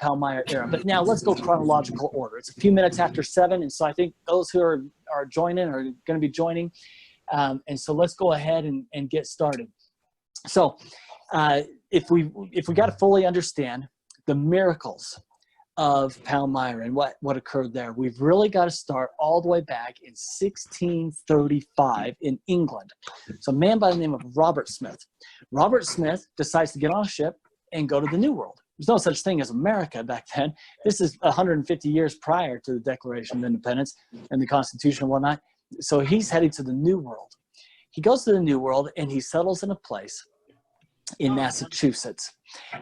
Palmyra era. But now let's go chronological order. It's a few minutes after 7, and so I think those who are joining are going to be joining. And so let's go ahead and get started. So if we got to fully understand the miracles of Palmyra and what occurred there, we've really got to start all the way back in 1635 in England. So a man by the name of Robert Smith. Robert Smith decides to get on a ship and go to the New World. There's no such thing as America back then. This is 150 years prior to the Declaration of Independence and the Constitution and whatnot. So he's heading to the New World. He goes to the New World and he settles in a place in Massachusetts,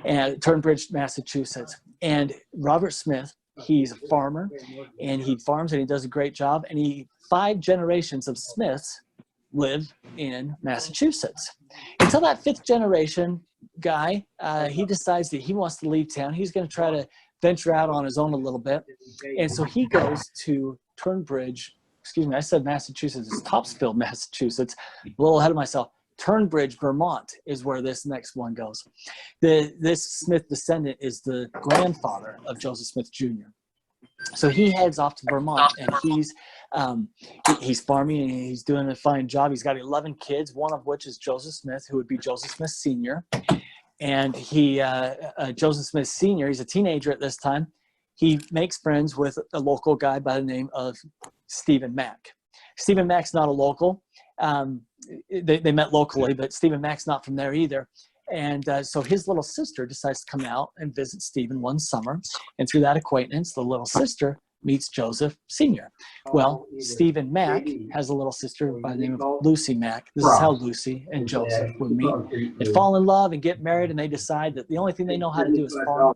and Turnbridge, Massachusetts. And Robert Smith, he's a farmer, and he farms and he does a great job. And 5 generations of Smiths live in Massachusetts. Until that 5th generation guy, he decides that he wants to leave town. He's going to try to venture out on his own a little bit. And so he goes to Turnbridge, excuse me, I said Massachusetts, it's Topsfield, Massachusetts, a little ahead of myself. Turnbridge, Vermont is where this next one goes. This Smith descendant is the grandfather of Joseph Smith Jr. So he heads off to Vermont, and he's farming and he's doing a fine job. He's got 11 kids, one of which is Joseph Smith, who would be Joseph Smith Sr. And Joseph Smith Sr., he's a teenager at this time. He makes friends with a local guy by the name of Stephen Mack. Stephen Mack's not a local. They met locally, but Stephen Mack's not from there either. And so his little sister decides to come out and visit Stephen one summer. And through that acquaintance, the little sister meets Joseph Sr. Well, Stephen Mack has a little sister by the name of Lucy Mack. This is how Lucy and Joseph would meet. They fall in love and get married, and they decide that the only thing they know how to do is farm.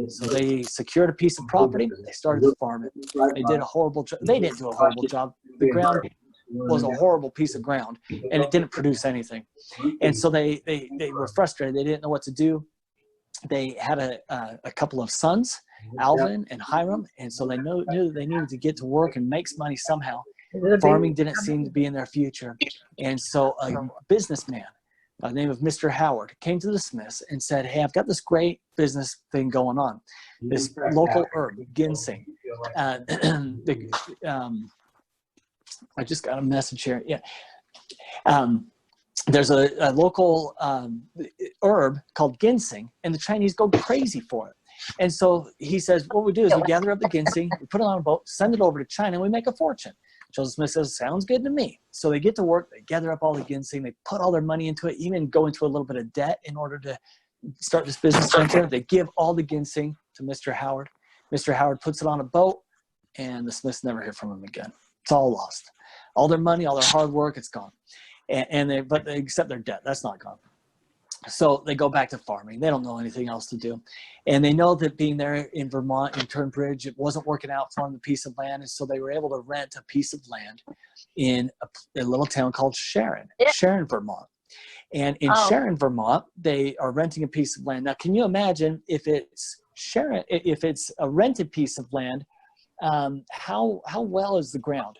So they secured a piece of property. They started to farm it. They did a horrible job. They didn't do a horrible job. The ground was a horrible piece of ground, and it didn't produce anything. And so they were frustrated. They didn't know what to do. They had a couple of sons, Alvin and Hiram, and so they knew that they needed to get to work and make money somehow. Farming didn't seem to be in their future. And so a businessman by the name of Mr. Howard came to the Smiths and said, hey, I've got this great business thing going on. This local herb, ginseng. I just got a message here. Yeah. There's a local herb called ginseng, and the Chinese go crazy for it. And so he says, what we do is we gather up the ginseng, we put it on a boat, send it over to China, and we make a fortune. Joseph Smith says, sounds good to me. So they get to work, they gather up all the ginseng, they put all their money into it, even go into a little bit of debt in order to start this business venture. They give all the ginseng to Mr. Howard. Mr. Howard puts it on a boat, and the Smiths never hear from him again. It's all lost. All their money, all their hard work, it's gone. But they accept their debt. That's not gone. So they go back to farming. They don't know anything else to do. And they know that being there in Vermont, in Turnbridge, it wasn't working out for them, the piece of land. And so they were able to rent a piece of land in a little town called Sharon, Vermont. And in Sharon, Vermont, they are renting a piece of land. Now, can you imagine if it's a rented piece of land, how well is the ground?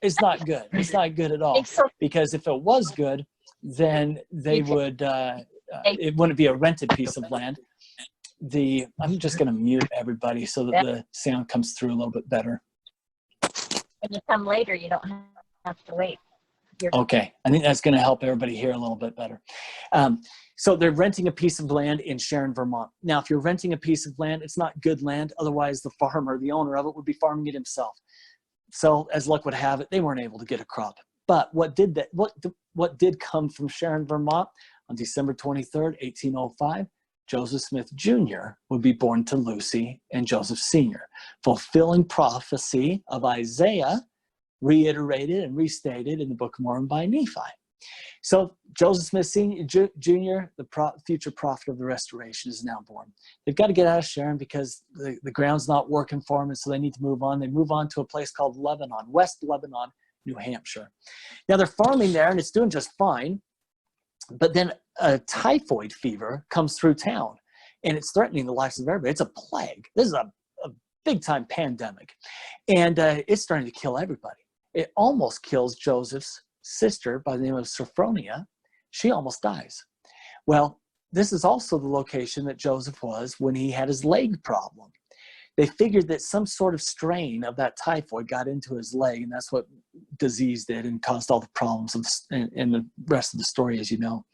It's not good. It's not good at all. Because if it was good, then they would, it wouldn't be a rented piece of land. I'm just going to mute everybody so that the sound comes through a little bit better. When you come later, you don't have to wait. Okay. I think that's going to help everybody hear a little bit better. So they're renting a piece of land in Sharon, Vermont. Now, if you're renting a piece of land, it's not good land. Otherwise, the farmer, the owner of it, would be farming it himself. So as luck would have it, they weren't able to get a crop. But what did come from Sharon, Vermont on December 23rd, 1805, Joseph Smith Jr. would be born to Lucy and Joseph Sr., fulfilling prophecy of Isaiah, reiterated and restated in the Book of Mormon by Nephi. So Joseph Smith Sr., Jr., the future prophet of the restoration, is now born. They've got to get out of Sharon because the ground's not working for them, and so they need to move on. They move on to a place called Lebanon, West Lebanon, New Hampshire. Now they're farming there, and it's doing just fine. But then a typhoid fever comes through town, and it's threatening the lives of everybody. It's a plague. This is a big-time pandemic, and it's starting to kill everybody. It almost kills Joseph's sister by the name of Sophronia. She almost dies. Well, this is also the location that Joseph was when he had his leg problem. They figured that some sort of strain of that typhoid got into his leg, and that's what diseased it and caused all the problems in the rest of the story, as you know.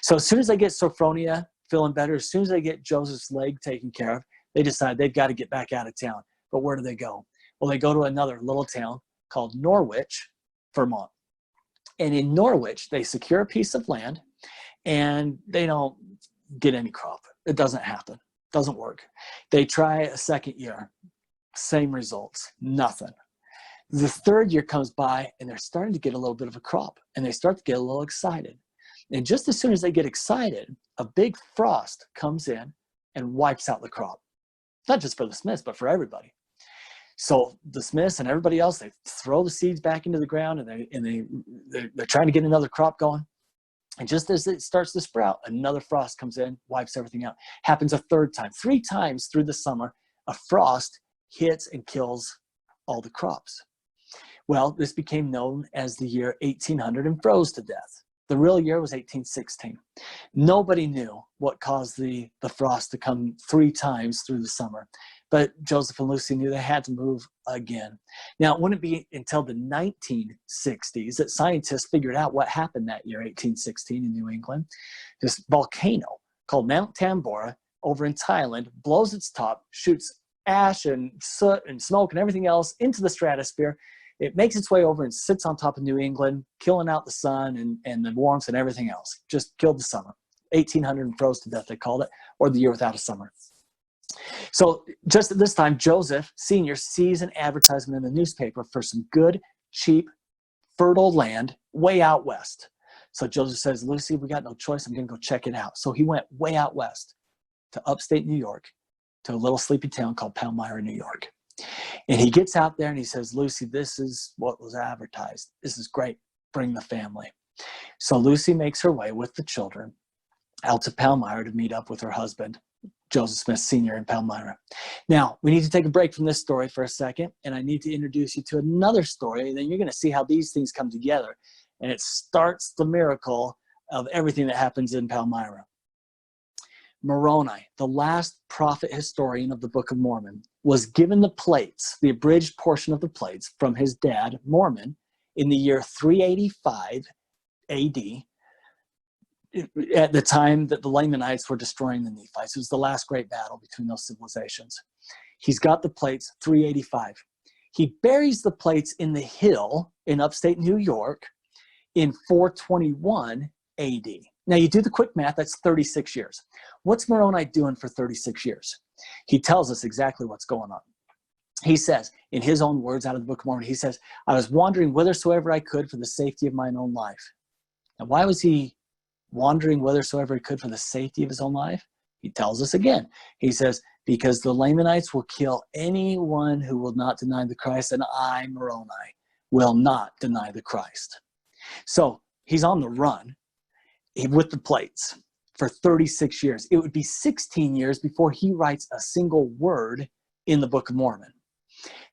So as soon as they get Sophronia feeling better, as soon as they get Joseph's leg taken care of, they decide they've got to get back out of town. But where do they go? Well, they go to another little town called Norwich, Vermont. And in Norwich, they secure a piece of land, and they don't get any crop. It doesn't happen. Doesn't work. They try a second year. Same results. Nothing. The third year comes by, and they're starting to get a little bit of a crop, and they start to get a little excited. And just as soon as they get excited, a big frost comes in and wipes out the crop. Not just for the Smiths, but for everybody. So the Smiths and everybody else, they throw the seeds back into the ground, and they're trying to get another crop going. And just as it starts to sprout, another frost comes in, wipes everything out. Happens a third time. 3 times through the summer, a frost hits and kills all the crops. Well, this became known as the year 1800 and froze to death. The real year was 1816. Nobody knew what caused the frost to come 3 times through the summer. But Joseph and Lucy knew they had to move again. Now, it wouldn't be until the 1960s that scientists figured out what happened that year, 1816, in New England. This volcano called Mount Tambora over in Thailand blows its top, shoots ash and soot and smoke and everything else into the stratosphere. It makes its way over and sits on top of New England, killing out the sun and the warmth and everything else. Just killed the summer. 1800 and froze to death, they called it, or the year without a summer. So just at this time, Joseph Sr. sees an advertisement in the newspaper for some good, cheap, fertile land way out west. So Joseph says, Lucy, we got no choice. I'm going to go check it out. So he went way out west to upstate New York, to a little sleepy town called Palmyra, New York. And he gets out there and he says, Lucy, this is what was advertised. This is great. Bring the family. So Lucy makes her way with the children out to Palmyra to meet up with her husband, Joseph Smith Sr. in Palmyra. Now, we need to take a break from this story for a second, and I need to introduce you to another story, and then you're going to see how these things come together. And it starts the miracle of everything that happens in Palmyra. Moroni, the last prophet historian of the Book of Mormon, was given the plates, the abridged portion of the plates, from his dad, Mormon, in the year 385 AD, at the time that the Lamanites were destroying the Nephites. It was the last great battle between those civilizations. He's got the plates, 385. He buries the plates in the hill in upstate New York in 421 AD. Now, you do the quick math, that's 36 years. What's Moroni doing for 36 years? He tells us exactly what's going on. He says, in his own words out of the Book of Mormon, he says, I was wandering whithersoever I could for the safety of mine own life. Now, why was he wandering whithersoever he could for the safety of his own life? He tells us again. He says, because the Lamanites will kill anyone who will not deny the Christ, and I, Moroni, will not deny the Christ. So he's on the run with the plates for 36 years. It would be 16 years before he writes a single word in the Book of Mormon.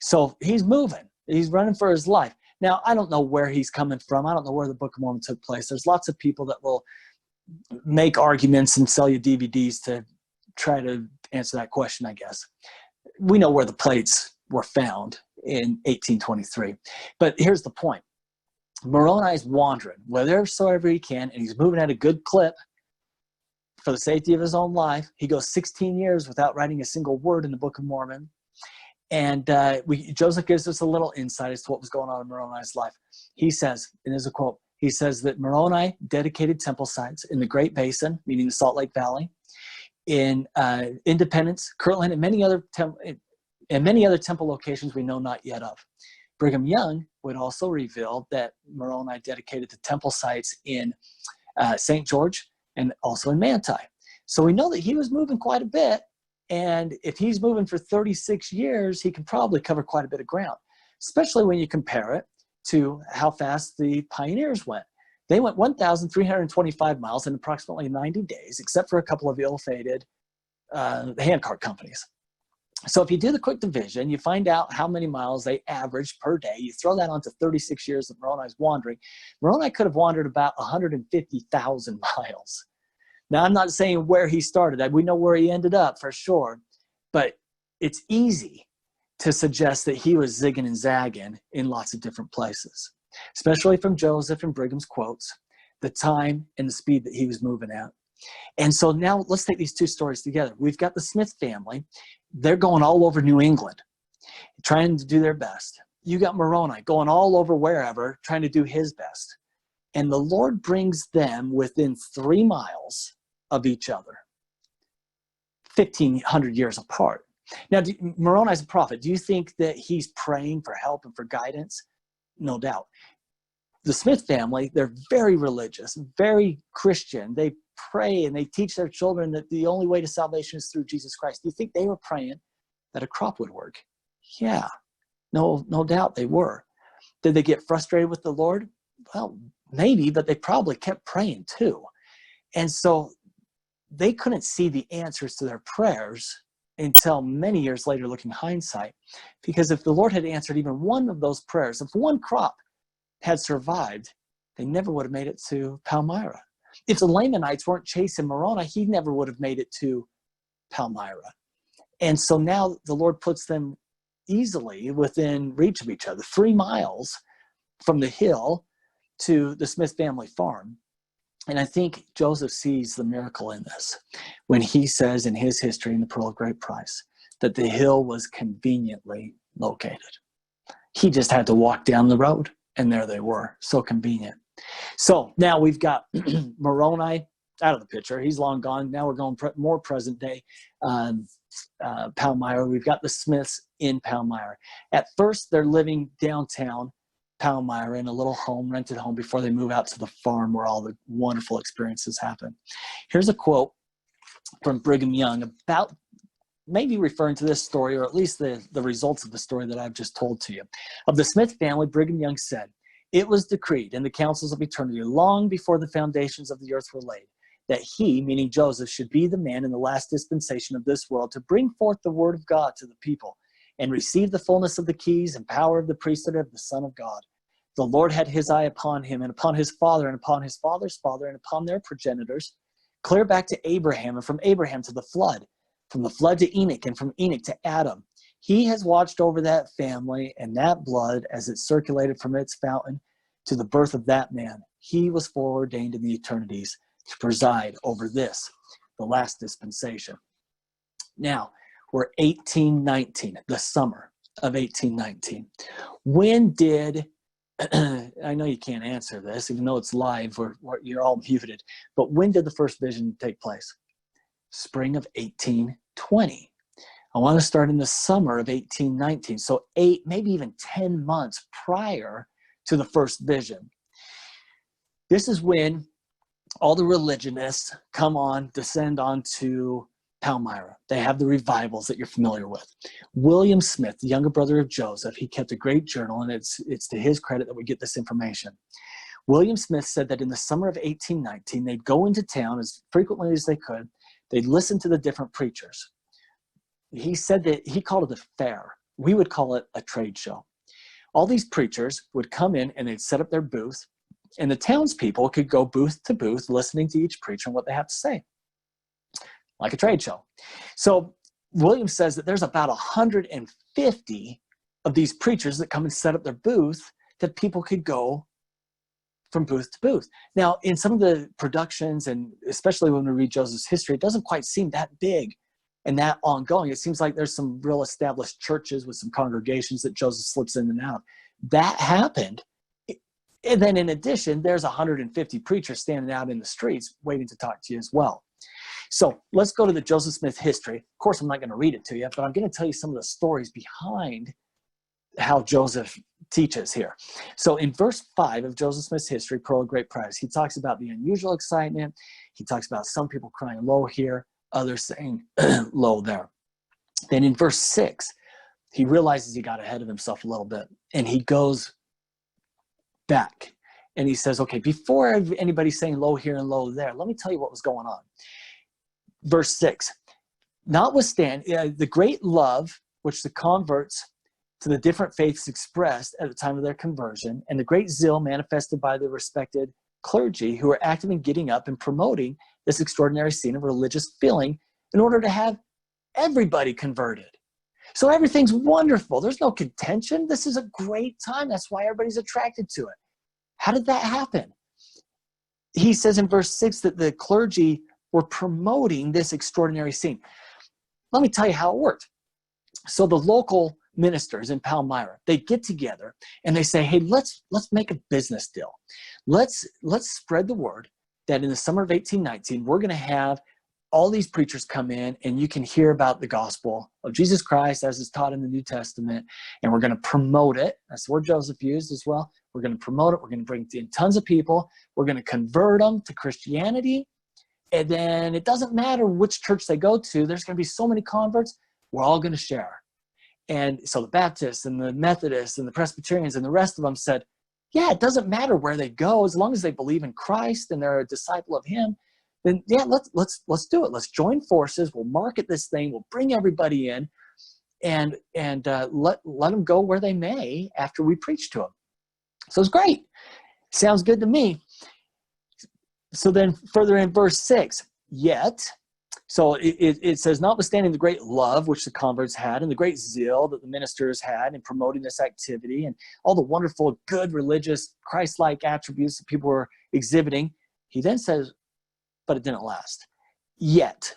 So he's moving. He's running for his life. Now, I don't know where he's coming from. I don't know where the Book of Mormon took place. There's lots of people that will make arguments and sell you DVDs to try to answer that question, I guess. We know where the plates were found in 1823. But here's the point. Moroni is wandering whithersoever he can, and he's moving at a good clip for the safety of his own life. He goes 16 years without writing a single word in the Book of Mormon. And Joseph gives us a little insight as to what was going on in Moroni's life. He says, and there's a quote, he says that Moroni dedicated temple sites in the Great Basin, meaning the Salt Lake Valley, in Independence, Kirtland, and many other temple locations we know not yet of. Brigham Young would also reveal that Moroni dedicated the temple sites in St. George and also in Manti. So we know that he was moving quite a bit, and if he's moving for 36 years, he can probably cover quite a bit of ground, especially when you compare it to how fast the pioneers went. They went 1,325 miles in approximately 90 days, except for a couple of ill-fated handcart companies. So if you do the quick division, you find out how many miles they averaged per day. You throw that onto 36 years that Moroni's wandering. Moroni could have wandered about 150,000 miles. Now, I'm not saying where he started. We know where he ended up for sure. But it's easy to suggest that he was zigging and zagging in lots of different places, especially from Joseph and Brigham's quotes, the time and the speed that he was moving at. And so now let's take these two stories together. We've got the Smith family. They're going all over New England, trying to do their best. You got Moroni going all over wherever, trying to do his best. And the Lord brings them within 3 miles of each other, 1,500 years apart. Now, Moroni's a prophet. Do you think that he's praying for help and for guidance? No doubt. The Smith family, they're very religious, very Christian. They pray and they teach their children that the only way to salvation is through Jesus Christ. Do you think they were praying that a crop would work? Yeah, no doubt they were. Did they get frustrated with the Lord? Well, maybe, but they probably kept praying too. And so they couldn't see the answers to their prayers until many years later, looking hindsight, because if the Lord had answered even one of those prayers, if one crop had survived, they never would have made it to Palmyra. If the Lamanites weren't chasing Moroni, he never would have made it to Palmyra. And so now the Lord puts them easily within reach of each other, 3 miles from the hill to the Smith family farm. And I think Joseph sees the miracle in this when he says in his history in the Pearl of Great Price that the hill was conveniently located. He just had to walk down the road, and there they were. So convenient. So now we've got Moroni out of the picture. He's long gone. Now we're going more present day. Palmyra. We've got the Smiths in Palmyra. At first, they're living downtown Palmyra in a little home, rented home, before they move out to the farm where all the wonderful experiences happen. Here's a quote from Brigham Young about maybe referring to this story, or at least the results of the story that I've just told to you. Of the Smith family, Brigham Young said, "It was decreed in the councils of eternity long before the foundations of the earth were laid, that he," meaning Joseph, "should be the man in the last dispensation of this world to bring forth the word of God to the people and receive the fullness of the keys and power of the priesthood of the Son of God. The Lord had his eye upon him and upon his father and upon his father's father and upon their progenitors, clear back to Abraham, and from Abraham to the flood, from the flood to Enoch, and from Enoch to Adam. He has watched over that family and that blood as it circulated from its fountain to the birth of that man. He was foreordained in the eternities to preside over this, the last dispensation." Now, we're 1819, the summer of 1819. When did, I know you can't answer this, even though it's live, you're all muted, but when did the first vision take place? Spring of 1820. I want to start in the summer of 1819, so 8, maybe even 10 months prior to the first vision. This is when all the religionists descend onto Palmyra. They have the revivals that you're familiar with. William Smith, the younger brother of Joseph, he kept a great journal, and it's to his credit that we get this information. William Smith said that in the summer of 1819, they'd go into town as frequently as they could. They'd listen to the different preachers. He said that he called it a fair. We would call it a trade show. All these preachers would come in and they'd set up their booth, and the townspeople could go booth to booth listening to each preacher and what they have to say, like a trade show. So William says that there's about 150 of these preachers that come and set up their booth that people could go from booth to booth. Now, in some of the productions, and especially when we read Joseph's history, it doesn't quite seem that big and that ongoing. It seems like there's some real established churches with some congregations that Joseph slips in and out. That happened. And then in addition, there's 150 preachers standing out in the streets waiting to talk to you as well. So let's go to the Joseph Smith history. Of course, I'm not going to read it to you, but I'm going to tell you some of the stories behind how Joseph teaches here. So in verse 5 of Joseph Smith's history, Pearl of Great Price, he talks about the unusual excitement. He talks about some people crying low here, others saying low there. Then in verse 6, he realizes he got ahead of himself a little bit, and he goes back and he says, okay, before anybody's saying low here and low there, let me tell you what was going on. Verse 6, notwithstanding the great love which the converts to the different faiths expressed at the time of their conversion, and the great zeal manifested by the respected clergy who were active in getting up and promoting this extraordinary scene of religious feeling in order to have everybody converted. So everything's wonderful. There's no contention. This is a great time. That's why everybody's attracted to it. How did that happen? He says in verse 6 that the clergy were promoting this extraordinary scene. Let me tell you how it worked. So the local ministers in Palmyra, they get together and they say, hey, let's make a business deal. Let's spread the word that in the summer of 1819, we're going to have all these preachers come in and you can hear about the gospel of Jesus Christ as is taught in the New Testament, and we're going to promote it. That's the word Joseph used as well. We're going to promote it. We're going to bring in tons of people. We're going to convert them to Christianity. And then it doesn't matter which church they go to. There's going to be so many converts. We're all going to share. And so the Baptists and the Methodists and the Presbyterians and the rest of them said, yeah, it doesn't matter where they go. As long as they believe in Christ and they're a disciple of him, then yeah, let's do it. Let's join forces. We'll market this thing. We'll bring everybody in and let them go where they may after we preach to them. So it's great. Sounds good to me. So then further in verse 6, yet, so it says, notwithstanding the great love which the converts had and the great zeal that the ministers had in promoting this activity and all the wonderful, good, religious, Christ-like attributes that people were exhibiting, he then says, but it didn't last. Yet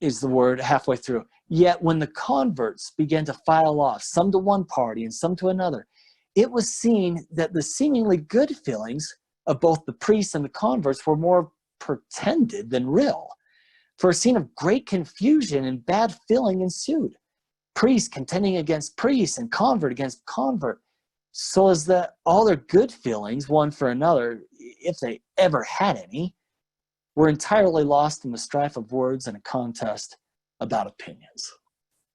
is the word halfway through. Yet when the converts began to file off, some to one party and some to another, it was seen that the seemingly good feelings of both the priests and the converts were more pretended than real. For a scene of great confusion and bad feeling ensued. Priests contending against priests and convert against convert, so as that all their good feelings, one for another, if they ever had any, were entirely lost in the strife of words and a contest about opinions.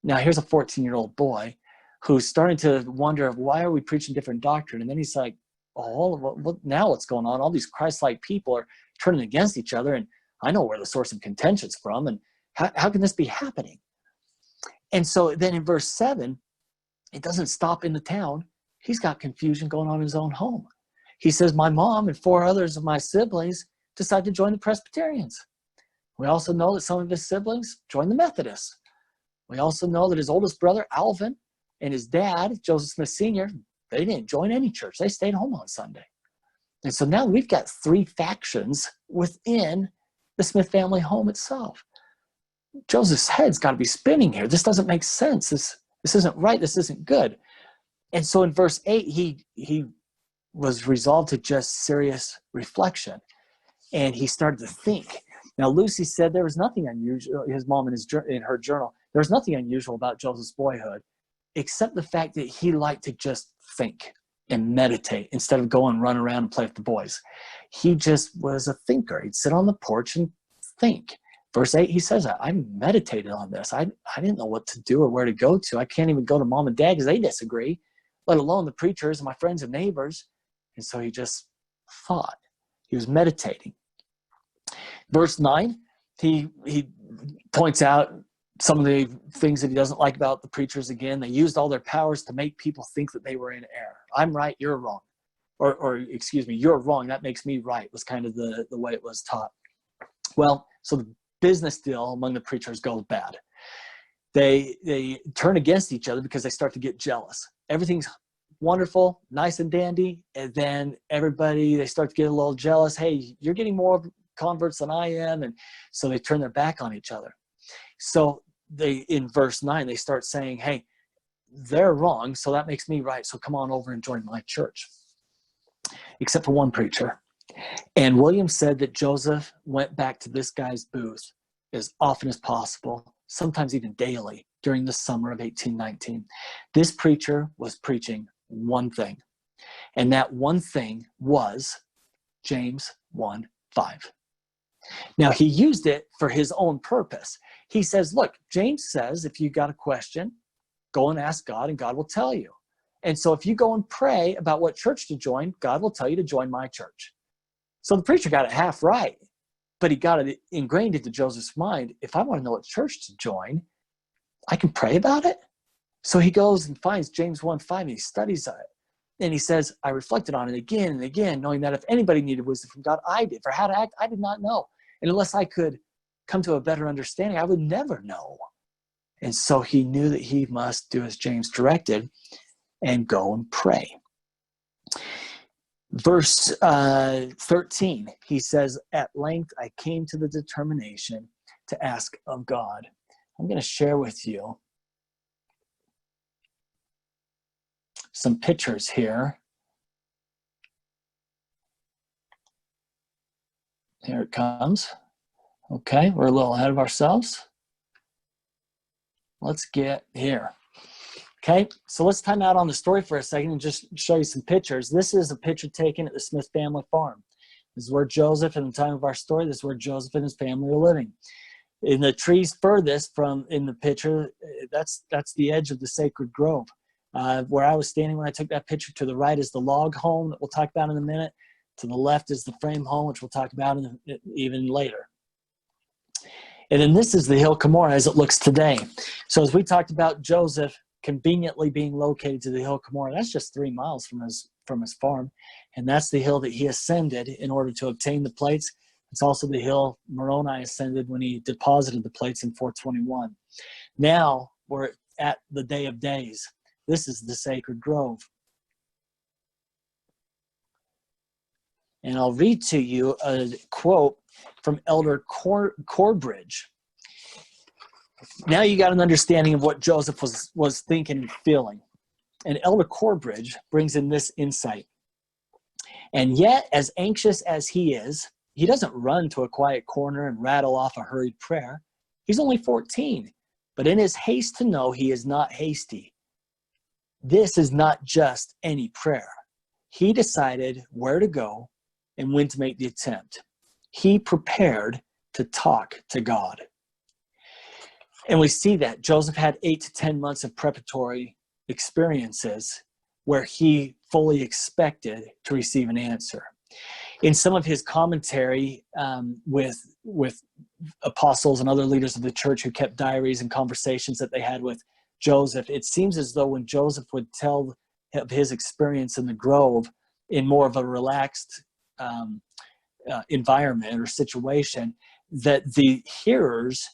Now here's a 14-year-old boy who's starting to wonder, why are we preaching different doctrine? And then he's like, oh, now what's going on? All these Christ-like people are turning against each other, and I know where the source of contention's from, and how can this be happening? And so then in verse 7, it doesn't stop in the town. He's got confusion going on in his own home. He says, my mom and 4 others of my siblings decided to join the Presbyterians. We also know that some of his siblings joined the Methodists. We also know that his oldest brother, Alvin, and his dad, Joseph Smith Sr., they didn't join any church. They stayed home on Sunday. And so now we've got 3 factions within the Smith family home itself. Joseph's head's got to be spinning here. This doesn't make sense. This isn't right. This isn't good. And so in verse 8, he was resolved to just serious reflection. And he started to think. Now, Lucy said there was nothing unusual, his mom in her journal, there was nothing unusual about Joseph's boyhood, except the fact that he liked to just think and meditate instead of go and run around and play with the boys. He just was a thinker. He'd sit on the porch and think. Verse 8, he says, I meditated on this. I didn't know what to do or where to go to. I can't even go to mom and dad because they disagree, let alone the preachers and my friends and neighbors. And so he just thought. He was meditating. Verse 9, he points out some of the things that he doesn't like about the preachers again. They used all their powers to make people think that they were in error. I'm right, you're wrong. Or excuse me, you're wrong, that makes me right, was kind of the way it was taught. Well, so the business deal among the preachers goes bad. They turn against each other because they start to get jealous. Everything's wonderful, nice and dandy, and then they start to get a little jealous. Hey, you're getting more converts than I am, and so they turn their back on each other. So in verse 9, they start saying, hey, they're wrong, so that makes me right, so come on over and join my church. Except for one preacher. And William said that Joseph went back to this guy's booth as often as possible, sometimes even daily, during the summer of 1819. This preacher was preaching one thing, and that one thing was James 1:5. Now, he used it for his own purpose. He says, look, James says, if you got a question, go and ask God, and God will tell you. And so if you go and pray about what church to join, God will tell you to join my church. So the preacher got it half right, but he got it ingrained into Joseph's mind. If I want to know what church to join, I can pray about it. So he goes and finds James 1:5, and he studies it. And he says, I reflected on it again and again, knowing that if anybody needed wisdom from God, I did. For how to act, I did not know. And unless I could come to a better understanding, I would never know. And so he knew that he must do as James directed and go and pray. Verse 13, he says, "At length I came to the determination to ask of God." I'm going to share with you some pictures here. Here it comes. Okay, we're a little ahead of ourselves. Let's get here. Okay, so let's time out on the story for a second and just show you some pictures. This is a picture taken at the Smith family farm. This is where Joseph, in the time of our story, this is where Joseph and his family are living. In the trees furthest from in the picture, that's the edge of the sacred grove. Where I was standing when I took that picture, to the right is the log home that we'll talk about in a minute. To the left is the frame home, which we'll talk about even later. And then this is the hill Cumorah as it looks today. So as we talked about Joseph conveniently being located to the hill Cumorah, that's just 3 miles from his farm. And that's the hill that he ascended in order to obtain the plates. It's also the hill Moroni ascended when he deposited the plates in 421. Now we're at the Day of Days. This is the sacred grove. And I'll read to you a quote from Elder Corbridge. Now you got an understanding of what Joseph was thinking and feeling. And Elder Corbridge brings in this insight. "And yet, as anxious as he is, he doesn't run to a quiet corner and rattle off a hurried prayer. He's only 14, but in his haste to know, he is not hasty. This is not just any prayer. He decided where to go and when to make the attempt. He prepared to talk to God." And we see that Joseph had 8 to 10 months of preparatory experiences where he fully expected to receive an answer. In some of his commentary with apostles and other leaders of the church who kept diaries and conversations that they had with Joseph, it seems as though when Joseph would tell of his experience in the grove in more of a relaxed environment or situation, that the hearers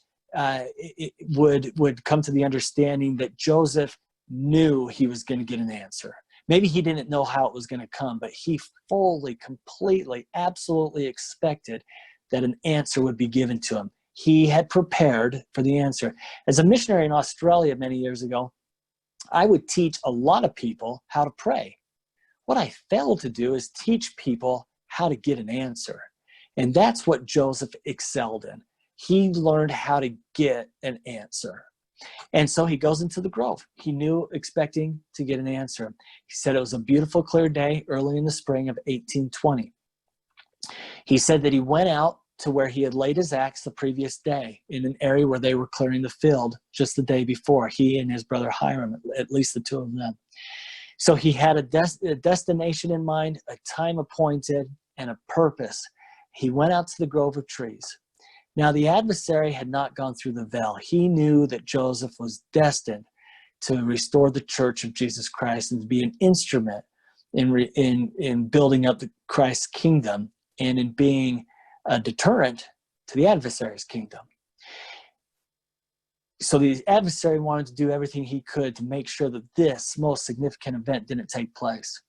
would come to the understanding that Joseph knew he was going to get an answer. Maybe he didn't know how it was going to come, but he fully, completely, absolutely expected that an answer would be given to him. He had prepared for the answer. As a missionary in Australia many years ago, I would teach a lot of people how to pray. What I failed to do is teach people how to get an answer. And that's what Joseph excelled in. He learned how to get an answer. And so he goes into the grove. He knew, expecting to get an answer. He said it was a beautiful, clear day early in the spring of 1820. He said that he went out to where he had laid his axe the previous day in an area where they were clearing the field just the day before, he and his brother Hiram, at least the two of them. So he had a destination in mind, a time appointed, and a purpose. He went out to the grove of trees. Now, the adversary had not gone through the veil. He knew that Joseph was destined to restore the church of Jesus Christ and to be an instrument in building up the Christ's kingdom and in being a deterrent to the adversary's kingdom. So the adversary wanted to do everything he could to make sure that this most significant event didn't take place.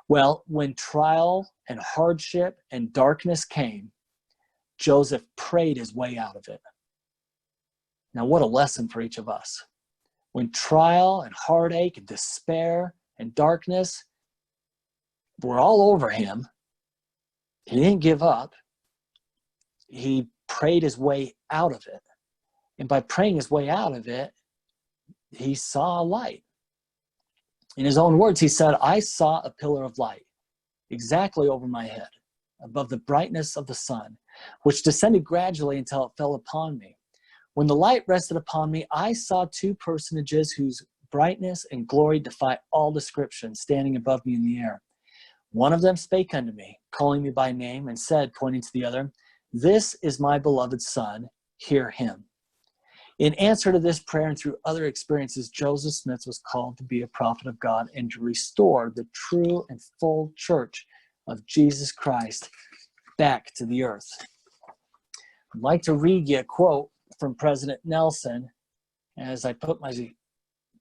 Well, when trial and hardship and darkness came, Joseph prayed his way out of it. Now, what a lesson for each of us. When trial and heartache and despair and darkness were all over him, he didn't give up. He prayed his way out of it. And by praying his way out of it, he saw a light. In his own words, he said, "I saw a pillar of light exactly over my head, above the brightness of the sun, which descended gradually until it fell upon me. When the light rested upon me, I saw two personages whose brightness and glory defy all description, standing above me in the air. One of them spake unto me, calling me by name, and said, pointing to the other, This is my beloved Son, hear him." In answer to this prayer and through other experiences, Joseph Smith was called to be a prophet of God and to restore the true and full church of Jesus Christ back to the earth. I'd like to read you a quote from President Nelson, as I put my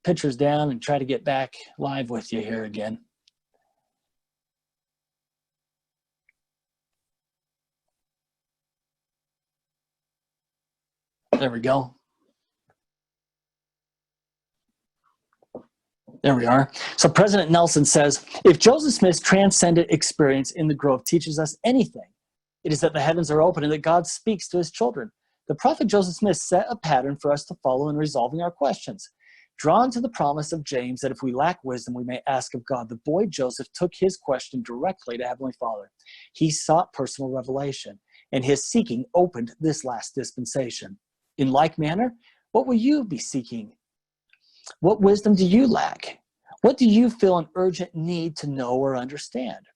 pictures down and try to get back live with you here again. There we go. There we are. So President Nelson says, if Joseph Smith's transcendent experience in the grove teaches us anything, it is that the heavens are open and that God speaks to his children. The prophet Joseph Smith set a pattern for us to follow in resolving our questions. Drawn to the promise of James that if we lack wisdom, we may ask of God, the boy Joseph took his question directly to Heavenly Father. He sought personal revelation, and his seeking opened this last dispensation. In like manner, what will you be seeking? What wisdom do you lack? What do you feel an urgent need to know or understand?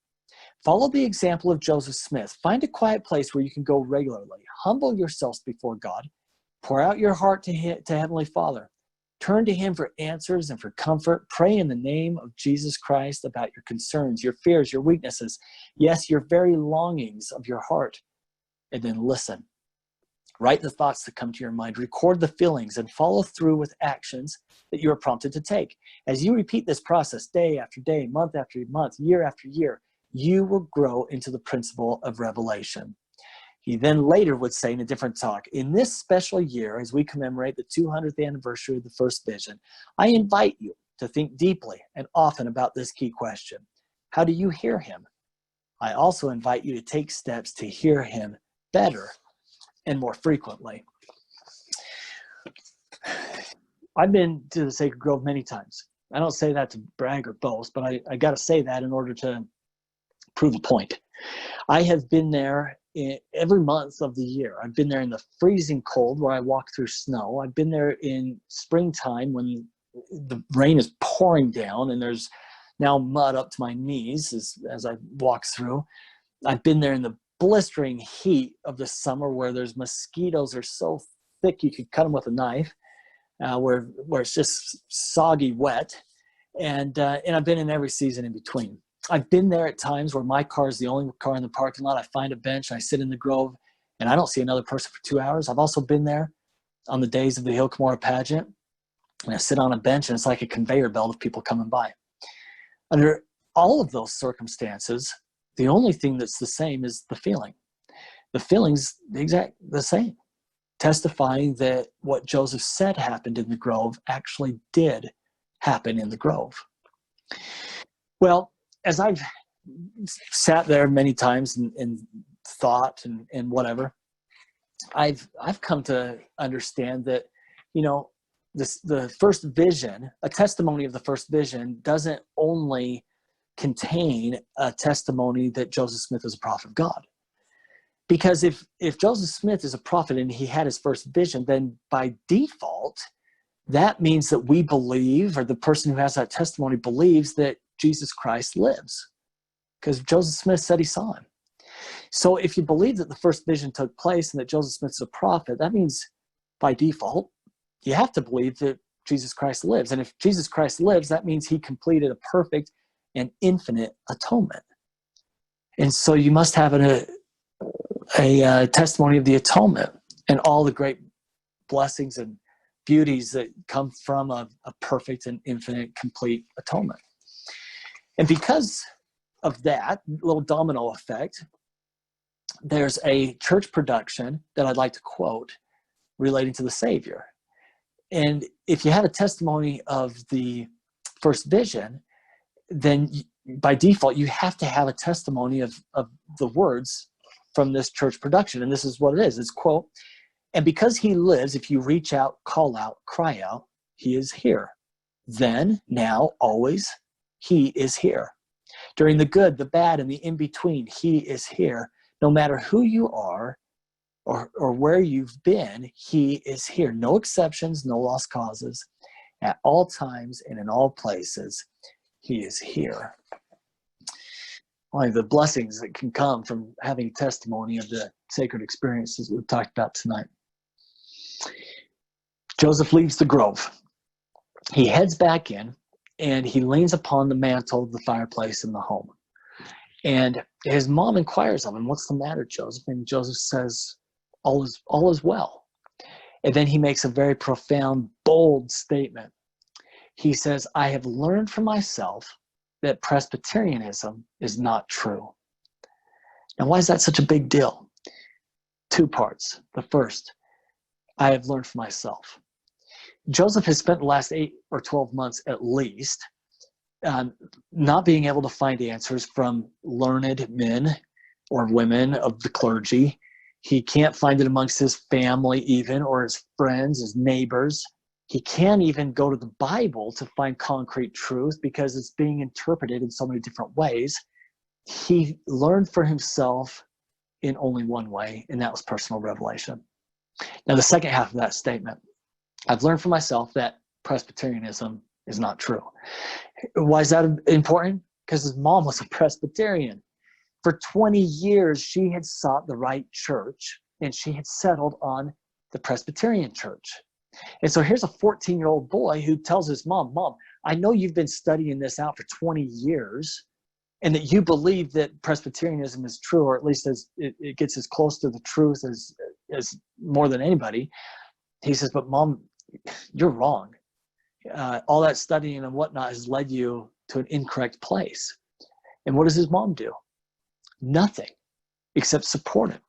Follow the example of Joseph Smith. Find a quiet place where you can go regularly. Humble yourselves before God. Pour out your heart to Heavenly Father. Turn to him for answers and for comfort. Pray in the name of Jesus Christ about your concerns, your fears, your weaknesses. Yes, your very longings of your heart. And then listen. Write the thoughts that come to your mind. Record the feelings and follow through with actions that you are prompted to take. As you repeat this process day after day, month after month, year after year, you will grow into the principle of revelation. He then later would say in a different talk, in this special year, as we commemorate the 200th anniversary of the first vision, I invite you to think deeply and often about this key question. How do you hear him? I also invite you to take steps to hear him better and more frequently. I've been to the Sacred Grove many times. I don't say that to brag or boast, but I got to say that in order to prove a point. I have been there every month of the year. I've been there in the freezing cold where I walk through snow. I've been there in springtime when the rain is pouring down and there's now mud up to my knees as I walk through. I've been there in the blistering heat of the summer where there's mosquitoes are so thick you could cut them with a knife, where it's just soggy wet, and I've been in every season in between. I've been there at times where my car is the only car in the parking lot. I find a bench, I sit in the grove, and I don't see another person for 2 hours. I've also been there on the days of the Hill Cumorah pageant, and I sit on a bench, and it's like a conveyor belt of people coming by. Under all of those circumstances, the only thing that's the same is the feeling. The feeling's the same, testifying that what Joseph said happened in the grove actually did happen in the grove. Well, as I've sat there many times and thought and whatever, I've come to understand that, the first vision, a testimony of the first vision, doesn't only contain a testimony that Joseph Smith is a prophet of God. Because if Joseph Smith is a prophet and he had his first vision, then by default, that means that we believe, or the person who has that testimony believes, that Jesus Christ lives. Because Joseph Smith said he saw him. So if you believe that the first vision took place and that Joseph Smith is a prophet, that means by default, you have to believe that Jesus Christ lives. And if Jesus Christ lives, that means he completed a perfect and infinite atonement. And so you must have a testimony of the atonement and all the great blessings and beauties that come from a perfect and infinite, complete atonement. And because of that little domino effect, there's a church production that I'd like to quote relating to the Savior. And if you have a testimony of the first vision, then by default, you have to have a testimony of the words from this church production. And this is what it is. It's, quote, and because he lives, if you reach out, call out, cry out, he is here. Then, now, always, he is here. During the good, the bad, and the in-between, he is here. No matter who you are or where you've been, he is here. No exceptions, no lost causes. At all times and in all places, he is here. One of the blessings that can come from having testimony of the sacred experiences we've talked about tonight. Joseph leaves the grove. He heads back in, and he leans upon the mantle of the fireplace in the home. And his mom inquires of him, what's the matter, Joseph? And Joseph says, all is well. And then he makes a very profound, bold statement. He says, I have learned for myself that Presbyterianism is not true. Now, why is that such a big deal? Two parts. The first, I have learned for myself. Joseph has spent the last 8 or 12 months at least not being able to find answers from learned men or women of the clergy. He can't find it amongst his family even, or his friends, his neighbors. He can't even go to the Bible to find concrete truth because it's being interpreted in so many different ways. He learned for himself in only one way, and that was personal revelation. Now, the second half of that statement, I've learned for myself that Presbyterianism is not true. Why is that important? Because his mom was a Presbyterian. For 20 years, she had sought the right church, and she had settled on the Presbyterian church. And so here's a 14-year-old boy who tells his mom, Mom, I know you've been studying this out for 20 years, and that you believe that Presbyterianism is true, or at least as it gets as close to the truth as more than anybody. He says, but Mom, you're wrong. All that studying and whatnot has led you to an incorrect place. And what does his mom do? Nothing except support him.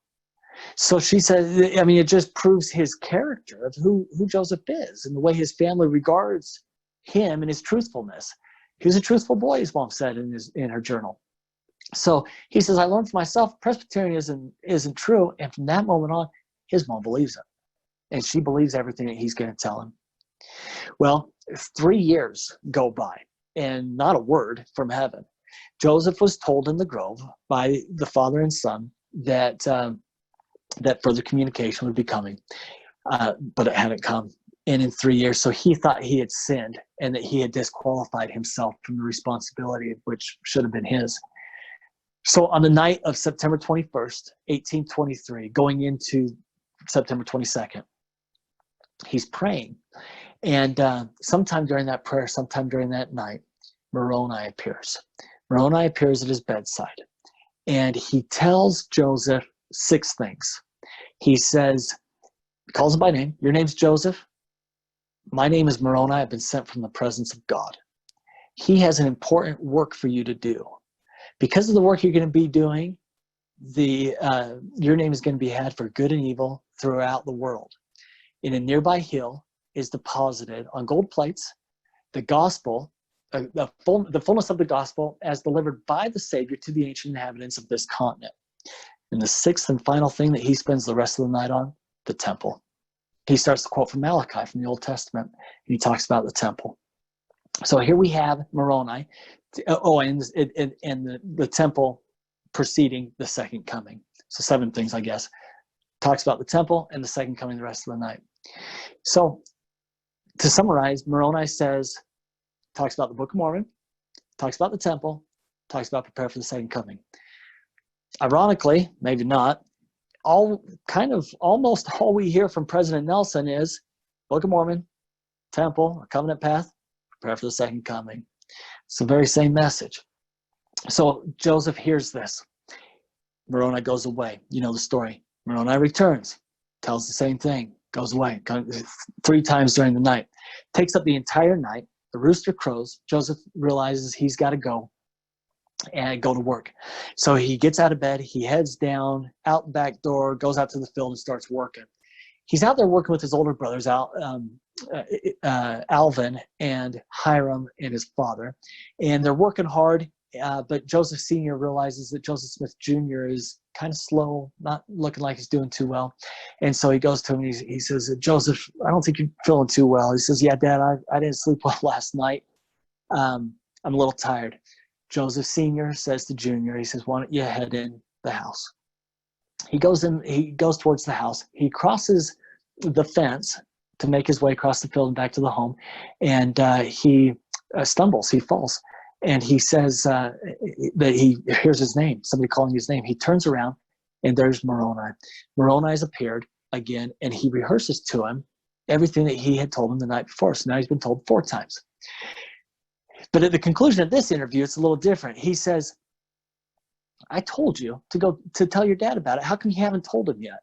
So she said, I mean, it just proves his character of who Joseph is and the way his family regards him and his truthfulness. He was a truthful boy, his mom said in her journal. So he says, I learned for myself, Presbyterianism isn't true. And from that moment on, his mom believes him. And she believes everything that he's going to tell him. Well, 3 years go by, and not a word from heaven. Joseph was told in the grove by the father and son that that further communication would be coming, but it hadn't come. And in 3 years, so he thought he had sinned and that he had disqualified himself from the responsibility which should have been his. So on the night of September 21st, 1823, going into September 22nd, he's praying. And sometime during that prayer, sometime during that night, Moroni appears. Moroni appears at his bedside. And he tells Joseph 6 things. He says, calls him by name. Your name's Joseph. My name is Moroni. I've been sent from the presence of God. He has an important work for you to do. Because of the work you're going to be doing, your name is going to be had for good and evil throughout the world. In a nearby hill is deposited on gold plates the gospel, the fullness of the gospel as delivered by the Savior to the ancient inhabitants of this continent. And the 6th and final thing that he spends the rest of the night on, the temple. He starts to quote from Malachi from the Old Testament, and he talks about the temple. So here we have Moroni, and the temple preceding the second coming. So 7 things, I guess. Talks about the temple and the second coming the rest of the night. So to summarize, Moroni talks about the Book of Mormon, talks about the temple, talks about prepare for the second coming. Ironically, maybe not, almost all we hear from President Nelson is Book of Mormon, temple, or covenant path, prepare for the second coming. It's the very same message. So Joseph hears this. Moroni goes away. You know the story. Moroni returns, tells the same thing, goes away 3 times during the night. Takes up the entire night. The rooster crows. Joseph realizes he's got to go and go to work. So he gets out of bed. He heads down, out the back door, goes out to the field and starts working. He's out there working with his older brothers, Alvin and Hiram and his father. And they're working hard, but Joseph Sr. realizes that Joseph Smith Jr. is kind of slow, not looking like he's doing too well. And so he goes to him and he says, Joseph, I don't think you're feeling too well. He says, yeah, Dad, I didn't sleep well last night. I'm a little tired. Joseph Sr. says to Junior, he says, why don't you head in the house? He goes towards the house. He crosses the fence to make his way across the field and back to the home. And he stumbles, he falls. And he says that he hears his name, somebody calling his name. He turns around and there's Moroni. Moroni has appeared again, and he rehearses to him everything that he had told him the night before. So now he's been told 4 times. But at the conclusion of this interview, it's a little different. He says, I told you to go to tell your dad about it. How come you haven't told him yet?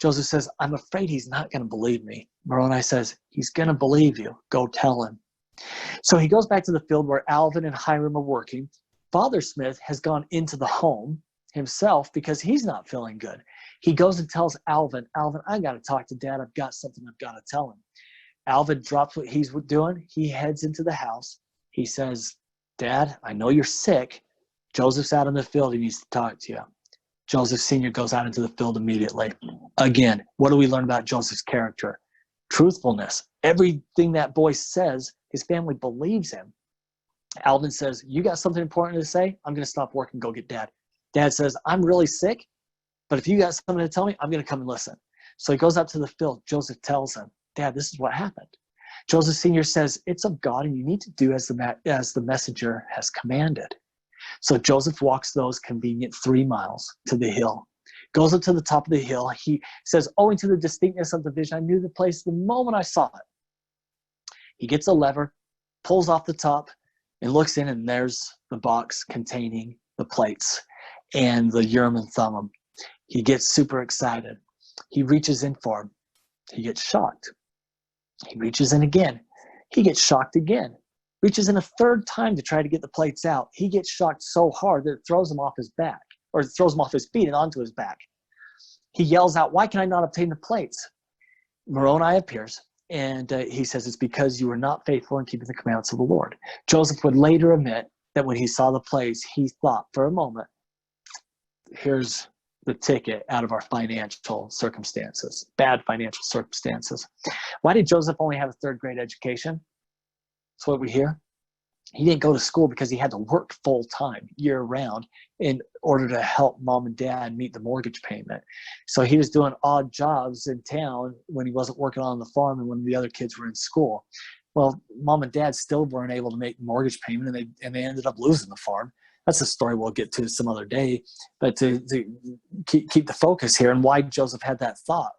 Joseph says, I'm afraid he's not going to believe me. Moroni says, he's going to believe you. Go tell him. So he goes back to the field where Alvin and Hiram are working. Father Smith has gone into the home himself because he's not feeling good. He goes and tells Alvin, I got to talk to Dad. I've got something I've got to tell him. Alvin drops what he's doing. He heads into the house. He says, Dad, I know you're sick. Joseph's out in the field. He needs to talk to you. Joseph Sr. goes out into the field immediately. Again, what do we learn about Joseph's character? Truthfulness. Everything that boy says, his family believes him. Alvin says, you got something important to say? I'm going to stop work and go get Dad. Dad says, I'm really sick, but if you got something to tell me, I'm going to come and listen. So he goes out to the field. Joseph tells him, Dad, this is what happened. Joseph Sr. says, it's of God, and you need to do as the messenger has commanded. So Joseph walks those convenient 3 miles to the hill, goes up to the top of the hill. He says, owing to the distinctness of the vision, I knew the place the moment I saw it. He gets a lever, pulls off the top, and looks in, and there's the box containing the plates and the Urim and Thummim. He gets super excited. He reaches in for him. He gets shocked. He reaches in again. He gets shocked again. Reaches in a third time to try to get the plates out. He gets shocked so hard that it throws him off his back, or it throws him off his feet and onto his back. He yells out, why can I not obtain the plates? Moroni appears, and he says, it's because you were not faithful in keeping the commandments of the Lord. Joseph would later admit that when he saw the plates, he thought for a moment, here's the ticket out of our financial circumstances, bad financial circumstances. Why did Joseph only have a 3rd grade education? That's what we hear. He didn't go to school because he had to work full time year round in order to help mom and dad meet the mortgage payment. So he was doing odd jobs in town when he wasn't working on the farm and when the other kids were in school. Well, mom and dad still weren't able to make the mortgage payment, and they ended up losing the farm. That's a story we'll get to some other day. But to keep the focus here and why Joseph had that thought,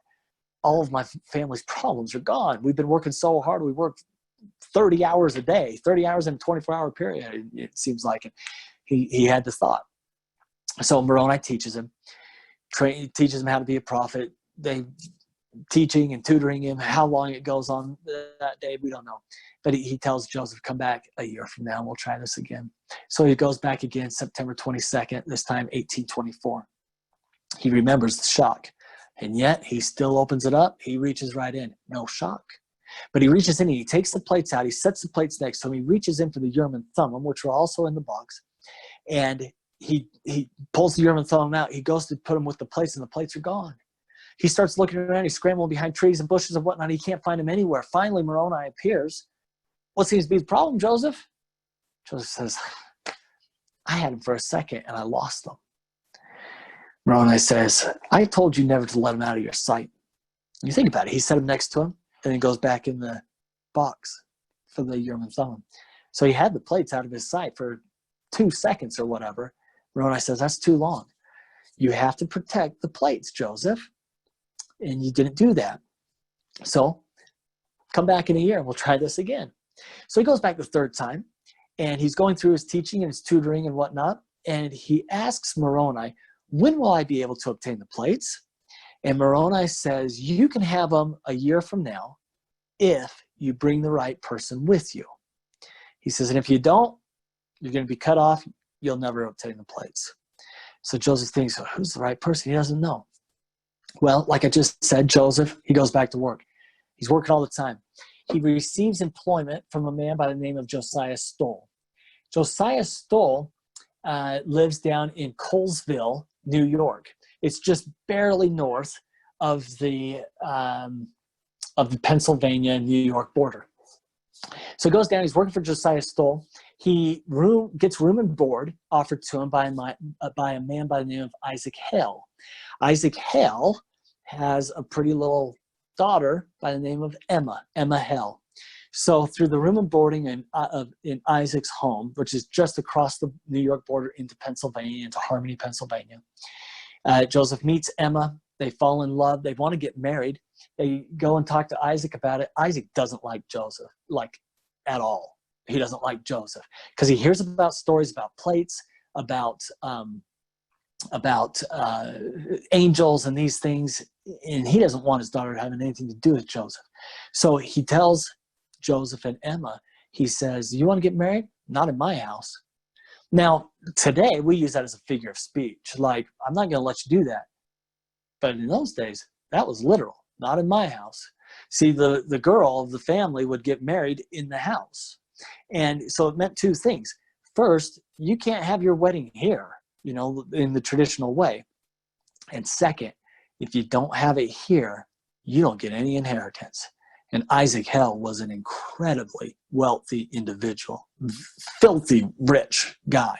all of my family's problems are gone. We've been working so hard. We worked 30 hours a day, 30 hours in a 24-hour period, it seems like it. He had the thought. So Moroni teaches him how to be a prophet. They teaching and tutoring him. How long it goes on that day, we don't know. But he tells Joseph, come back a year from now and we'll try this again. So he goes back again, September 22nd, this time 1824. He remembers the shock. And yet he still opens it up. He reaches right in. No shock. But he reaches in and he takes the plates out. He sets the plates next to him. He reaches in for the Urim and Thummim, which were also in the box. And he pulls the Urim and Thummim out. He goes to put them with the plates, and the plates are gone. He starts looking around. He's scrambling behind trees and bushes and whatnot. He can't find them anywhere. Finally, Moroni appears. What seems to be the problem, Joseph? Joseph says, I had them for a second, and I lost them. Moroni says, I told you never to let them out of your sight. You think about it. He set them next to him, and then goes back in the box for the Urim and Thummim. So he had the plates out of his sight for 2 seconds or whatever. Moroni says, that's too long. You have to protect the plates, Joseph. And you didn't do that. So come back in a year and we'll try this again. So he goes back the 3rd time, and he's going through his teaching and his tutoring and whatnot. And he asks Moroni, when will I be able to obtain the plates? And Moroni says, you can have them a year from now if you bring the right person with you. He says, and if you don't, you're going to be cut off. You'll never obtain the plates. So Joseph thinks, who's the right person? He doesn't know. Well, like I just said, Joseph, he goes back to work. He's working all the time. He receives employment from a man by the name of Josiah Stoll. Josiah Stoll lives down in Colesville, New York. It's just barely north of the Pennsylvania and New York border. So he goes down. He's working for Josiah Stoll. He gets room and board offered to him by a man by the name of Isaac Hale. Isaac Hale has a pretty little daughter by the name of Emma Hale. So through the room and boarding in Isaac's home, which is just across the New York border into Pennsylvania, into Harmony, Pennsylvania, Joseph meets Emma. They fall in love. They want to get married. They go and talk to Isaac about it. Isaac doesn't like Joseph, like at all. He doesn't like Joseph because he hears about stories about plates, about angels and these things. and he doesn't want his daughter having anything to do with Joseph. So he tells Joseph and Emma, he says, you want to get married? Not in my house. Now, today, we use that as a figure of speech. Like, I'm not going to let you do that. But in those days, that was literal. Not in my house. See, the girl of the family would get married in the house. And so it meant two things. First, you can't have your wedding here, in the traditional way. And second, if you don't have it here, you don't get any inheritance. And Isaac Hell was an incredibly wealthy individual, filthy rich guy.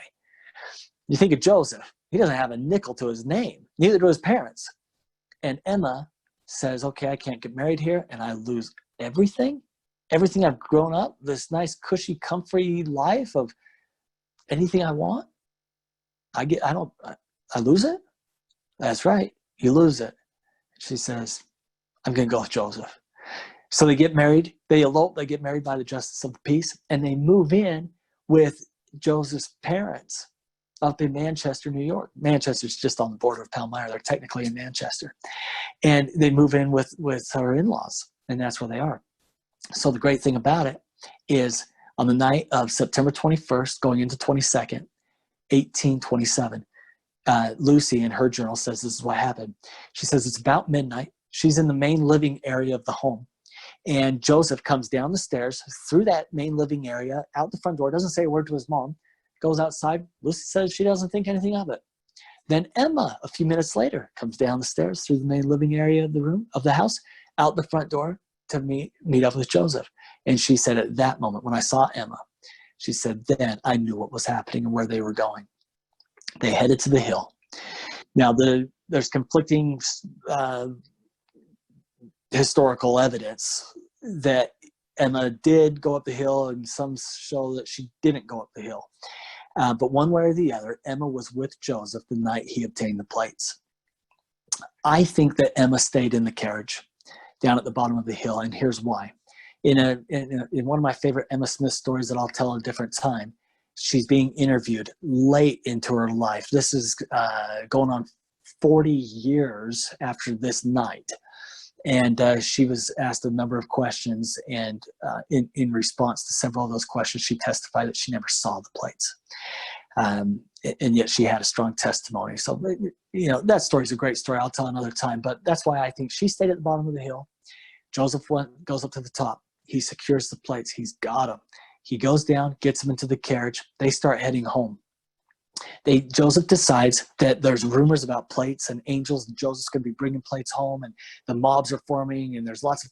You think of Joseph, he doesn't have a nickel to his name, neither do his parents. And Emma says, okay, I can't get married here, and I lose everything I've grown up, this nice, cushy, comfy life of anything I want. I lose it? That's right, you lose it. She says, I'm going to go with Joseph. So they get married, they elope, they get married by the justice of the peace, and they move in with Joseph's parents up in Manchester, New York. Manchester's just on the border of Palmyra. They're technically in Manchester. And they move in with her in-laws, and that's where they are. So the great thing about it is on the night of September 21st, going into 22nd, 1827, Lucy in her journal says this is what happened. She says it's about midnight. She's in the main living area of the home. And Joseph comes down the stairs through that main living area, out the front door, doesn't say a word to his mom, goes outside. Lucy says she doesn't think anything of it. Then Emma, a few minutes later, comes down the stairs through the main living area of the house, out the front door to meet up with Joseph. And she said at that moment, when I saw Emma, she said, then I knew what was happening and where they were going. They headed to the hill. Now, there's conflicting historical evidence that Emma did go up the hill, and some show that she didn't go up the hill. But one way or the other, Emma was with Joseph the night he obtained the plates. I think that Emma stayed in the carriage down at the bottom of the hill, and here's why. In one of my favorite Emma Smith stories that I'll tell at a different time, she's being interviewed late into her life. This is going on 40 years after this night. And she was asked a number of questions, and in response to several of those questions, she testified that she never saw the plates. And yet she had a strong testimony. So, that story's a great story. I'll tell another time. But that's why I think she stayed at the bottom of the hill. Joseph goes up to the top. He secures the plates. He's got them. He goes down, gets them into the carriage. They start heading home. Joseph decides that there's rumors about plates and angels, and Joseph's going to be bringing plates home, and the mobs are forming, and there's lots of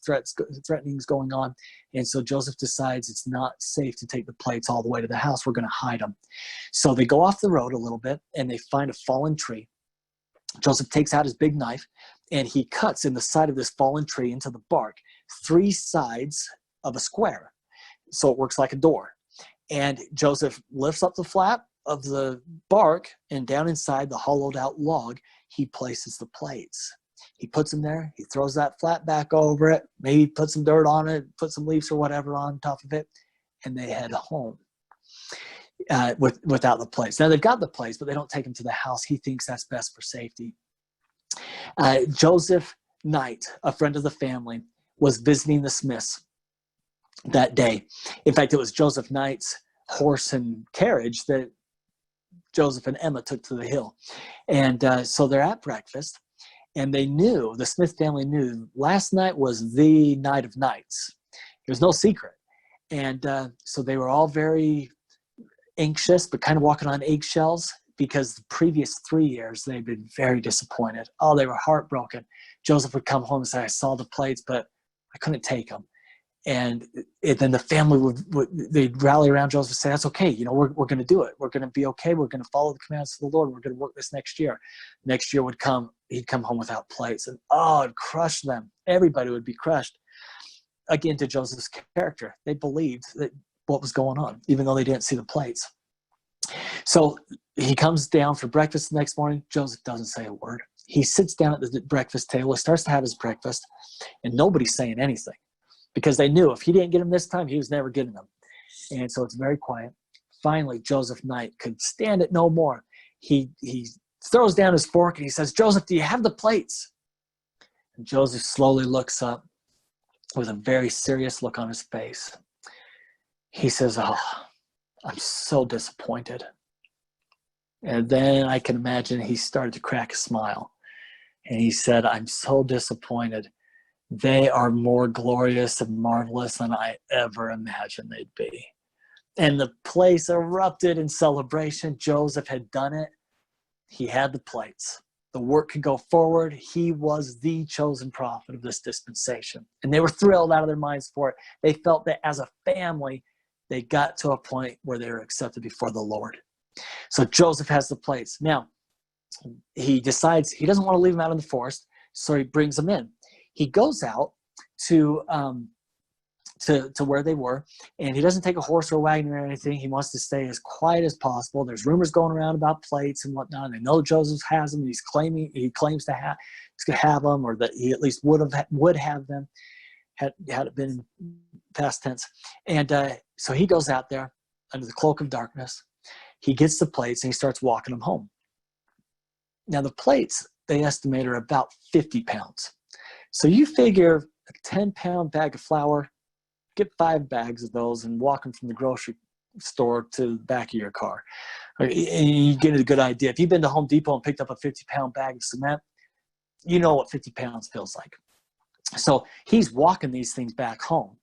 threatenings going on. And so Joseph decides it's not safe to take the plates all the way to the house. We're going to hide them. So they go off the road a little bit, and they find a fallen tree. Joseph takes out his big knife, and he cuts in the side of this fallen tree into the bark 3 sides of a square. So it works like a door. And Joseph lifts up the flap of the bark, and down inside the hollowed out log, he places the plates. He puts them there. He throws that flap back over it, maybe put some dirt on it, put some leaves or whatever on top of it, and they head home without the plates. Now they've got the plates, but they don't take them to the house. He thinks that's best for safety. Joseph Knight, a friend of the family, was visiting the Smiths that day. In fact, it was Joseph Knight's horse and carriage that Joseph and Emma took to the hill. And so they're at breakfast, and the Smith family knew last night was the night of nights. It was no secret. And so they were all very anxious, but kind of walking on eggshells, because the previous 3 years they'd been very disappointed. Oh, they were heartbroken. Joseph would come home and say, I saw the plates, but I couldn't take them. And then the family they'd rally around Joseph and say, that's okay. We're going to do it. We're going to be okay. We're going to follow the commands of the Lord. We're going to work this next year. Next year would come. He'd come home without plates, and it'd crush them. Everybody would be crushed. Again, to Joseph's character, they believed that what was going on, even though they didn't see the plates. So he comes down for breakfast the next morning. Joseph doesn't say a word. He sits down at the breakfast table. He starts to have his breakfast, and nobody's saying anything, because they knew if he didn't get them this time, he was never getting them. And so it's very quiet. Finally, Joseph Knight could stand it no more. He throws down his fork and he says, Joseph, do you have the plates? Joseph slowly looks up with a very serious look on his face. He says, "Oh, I'm so disappointed." And then I can imagine he started to crack a smile. And he said, "I'm so disappointed. They are more glorious and marvelous than I ever imagined they'd be." And the place erupted in celebration. Joseph had done it. He had the plates. The work could go forward. He was the chosen prophet of this dispensation. And they were thrilled out of their minds for it. They felt that as a family, they got to a point where they were accepted before the Lord. So Joseph has the plates. Now, he decides he doesn't want to leave them out in the forest, so he brings them in. He goes out to where they were, and he doesn't take a horse or a wagon or anything. He wants to stay as quiet as possible. There's rumors going around about plates and whatnot, and they know Joseph has them. He claims to have them, or that he at least would have them had it been past tense. And so he goes out there under the cloak of darkness. He gets the plates and he starts walking them home. Now the plates, they estimate, are about 50 pounds. So you figure a 10-pound bag of flour, get 5 bags of those and walk them from the grocery store to the back of your car. And you get a good idea. If you've been to Home Depot and picked up a 50-pound bag of cement, you know what 50 pounds feels like. So he's walking these things back home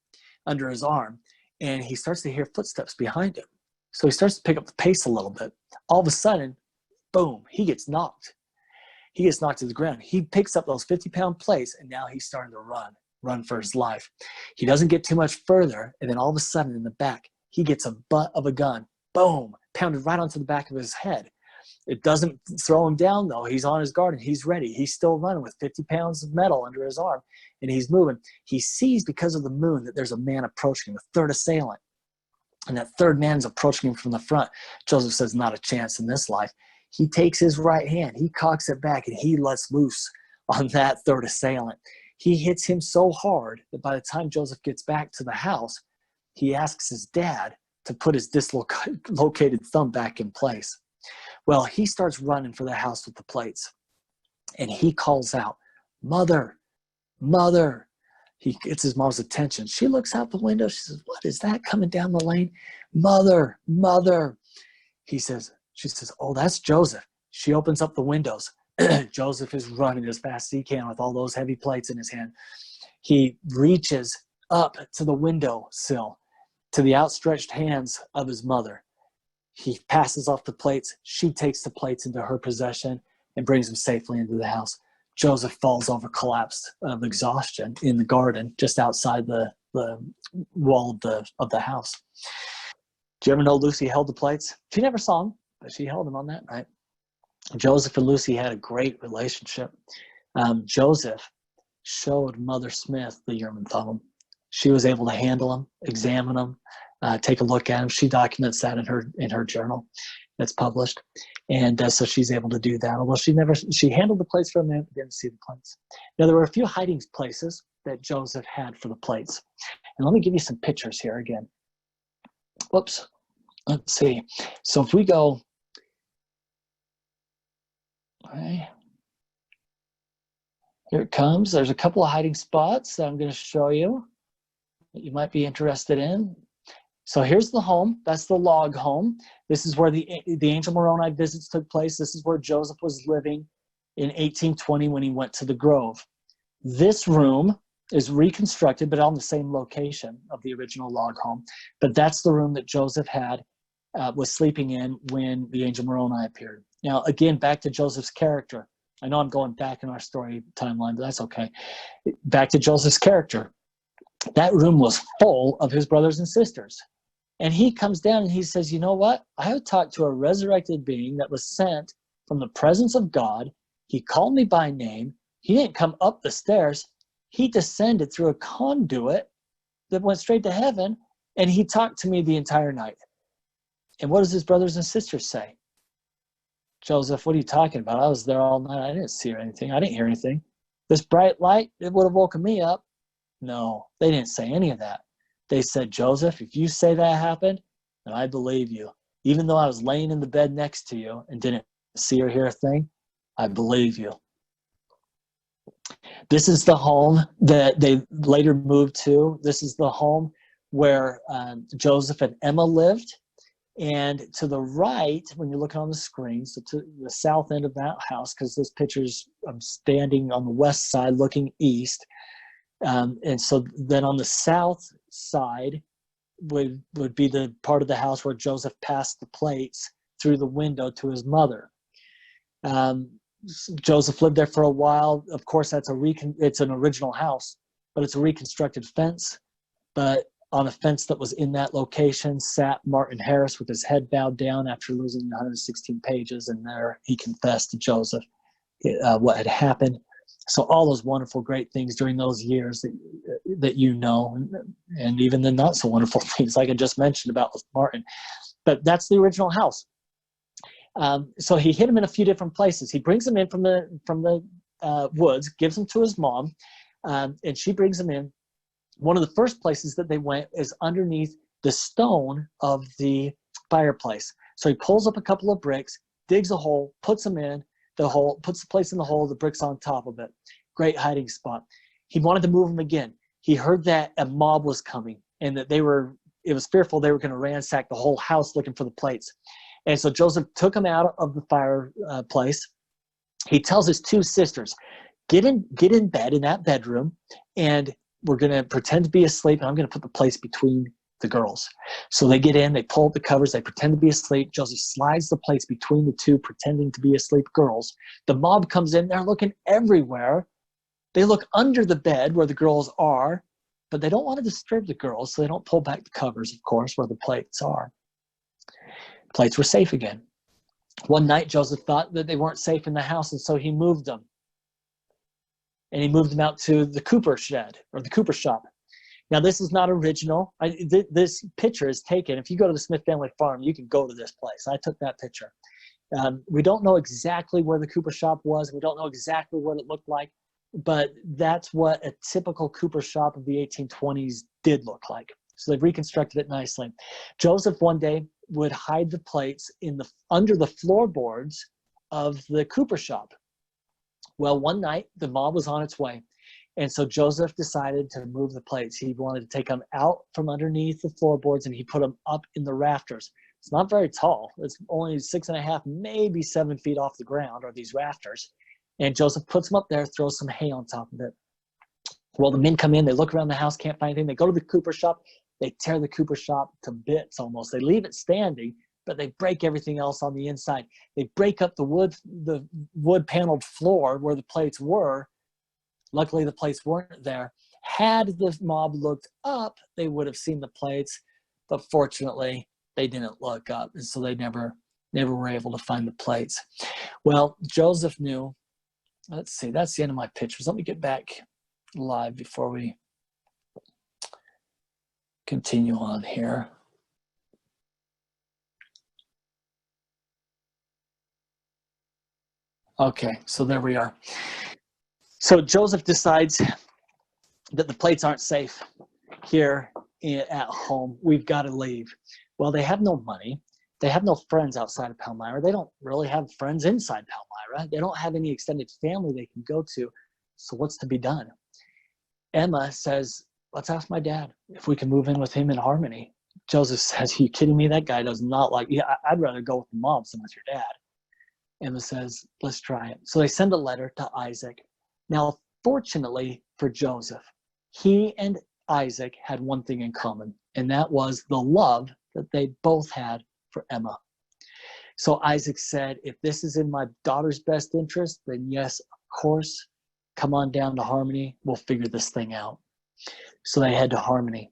under his arm, and he starts to hear footsteps behind him. So he starts to pick up the pace a little bit. All of a sudden, boom, he gets knocked. He gets knocked to the ground. He picks up those 50-pound plates, and now he's starting to run for his life. He doesn't get too much further, and then all of a sudden in the back, he gets a butt of a gun, boom, pounded right onto the back of his head. It doesn't throw him down, though. He's on his guard, and he's ready. He's still running with 50 pounds of metal under his arm, and he's moving. He sees, because of the moon, that there's a man approaching him, a third assailant. And that third man's approaching him from the front. Joseph says, not a chance in this life. He takes his right hand, he cocks it back, and he lets loose on that third assailant. He hits him so hard that by the time Joseph gets back to the house, he asks his dad to put his dislocated thumb back in place. Well, he starts running for the house with the plates, and he calls out, "Mother, Mother." He gets his mom's attention. She looks out the window. She says, "What is that coming down the lane?" "Mother, Mother." She says, "Oh, that's Joseph." She opens up the windows. Joseph is running as fast as he can with all those heavy plates in his hand. He reaches up to the windowsill, to the outstretched hands of his mother. He passes off the plates. She takes the plates into her possession and brings them safely into the house. Joseph falls over, collapsed of exhaustion in the garden just outside the wall of the house. Do you ever know Lucy held the plates? She never saw them, but she held them on that night. Joseph and Lucy had a great relationship. Joseph showed Mother Smith the Urim Thummim. She was able to handle them, examine them, take a look at them. She documents that in her journal that's published. And so she's able to do that. Although she handled the plates for a minute, but didn't see the plates. Now, there were a few hiding places that Joseph had for the plates. And let me give you some pictures here again. Whoops. Let's see. So if we go, okay, here it comes. There's a couple of hiding spots that I'm going to show you that you might be interested in. So here's the home. That's the log home. This is where the angel Moroni visits took place. This is where Joseph was living in 1820 when he went to the grove. This room is reconstructed, but on the same location of the original log home. But that's the room that Joseph was sleeping in when the angel Moroni appeared. Now, again, back to Joseph's character. I know I'm going back in our story timeline, but that's okay. Back to Joseph's character. That room was full of his brothers and sisters. And he comes down and he says, "You know what? I have talked to a resurrected being that was sent from the presence of God. He called me by name. He didn't come up the stairs. He descended through a conduit that went straight to heaven, and he talked to me the entire night." And what does his brothers and sisters say? "Joseph, what are you talking about? I was there all night. I didn't see anything. I didn't hear anything. This bright light, it would have woken me up." No, they didn't say any of that. They said, "Joseph, if you say that happened, then I believe you. Even though I was laying in the bed next to you and didn't see or hear a thing, I believe you." This is the home that they later moved to. This is the home where Joseph and Emma lived. And to the right, when you're looking on the screen, so to the south end of that house, because this picture's I'm standing on the west side looking east. And so then on the south side would be the part of the house where Joseph passed the plates through the window to his mother. Joseph lived there for a while. Of course, it's an original house, but it's a reconstructed fence. But on a fence that was in that location sat Martin Harris with his head bowed down after losing 116 pages, and there he confessed to Joseph what had happened. So all those wonderful, great things during those years that you know, and even the not so wonderful things like I just mentioned about Martin. But that's the original house. So he hid him in a few different places. He brings him in from the woods, gives him to his mom, and she brings him in. One of the first places that they went is underneath the stone of the fireplace. So he pulls up a couple of bricks, digs a hole, puts them in the hole, puts the plates in the hole, the bricks on top of it. Great hiding spot. He wanted to move them again. He heard that a mob was coming and that it was fearful they were going to ransack the whole house looking for the plates. And so Joseph took him out of the fireplace. He tells his two sisters, get in bed in that bedroom, and we're going to pretend to be asleep, and I'm going to put the plates between the girls. So they get in, they pull up the covers, they pretend to be asleep. Joseph slides the plates between the two pretending to be asleep girls. The mob comes in, they're looking everywhere. They look under the bed where the girls are, but they don't want to disturb the girls, so they don't pull back the covers, of course, where the plates are. Plates were safe again. One night, Joseph thought that they weren't safe in the house, and so he moved them. And he moved them out to the cooper shed, or the cooper shop. Now, this is not original. This picture is taken. If you go to the Smith family farm, you can go to this place. I took that picture. We don't know exactly where the cooper shop was. We don't know exactly what it looked like, but that's what a typical cooper shop of the 1820s did look like. So they've reconstructed it nicely. Joseph one day would hide the plates under the floorboards of the cooper shop. Well, one night, the mob was on its way, and so Joseph decided to move the plates. He wanted to take them out from underneath the floorboards, and he put them up in the rafters. It's not very tall. It's only 6.5, maybe 7 feet off the ground, are these rafters. And Joseph puts them up there, throws some hay on top of it. Well, the men come in, they look around the house, can't find anything. They go to the cooper shop. They tear the cooper shop to bits almost. They leave it standing, but they break everything else on the inside. They break up the wood paneled floor where the plates were. Luckily, the plates weren't there. Had the mob looked up, they would have seen the plates, but fortunately, they didn't look up, and so they never were able to find the plates. Well, Joseph knew. Let's see, that's the end of my pictures. Let me get back live before we continue on here. Okay, so there we are. So Joseph decides that the plates aren't safe here at home. We've got to leave. Well, they have no money. They have no friends outside of Palmyra. They don't really have friends inside Palmyra. They don't have any extended family they can go to. So what's to be done? Emma says, let's ask my dad if we can move in with him in Harmony. Joseph says, are you kidding me? That guy does not like, I'd rather go with the mom than with your dad. Emma says, let's try it. So they send a letter to Isaac. Now, fortunately for Joseph, he and Isaac had one thing in common, and that was the love that they both had for Emma. So Isaac said, if this is in my daughter's best interest, then yes, of course, come on down to Harmony. We'll figure this thing out. So they head to Harmony.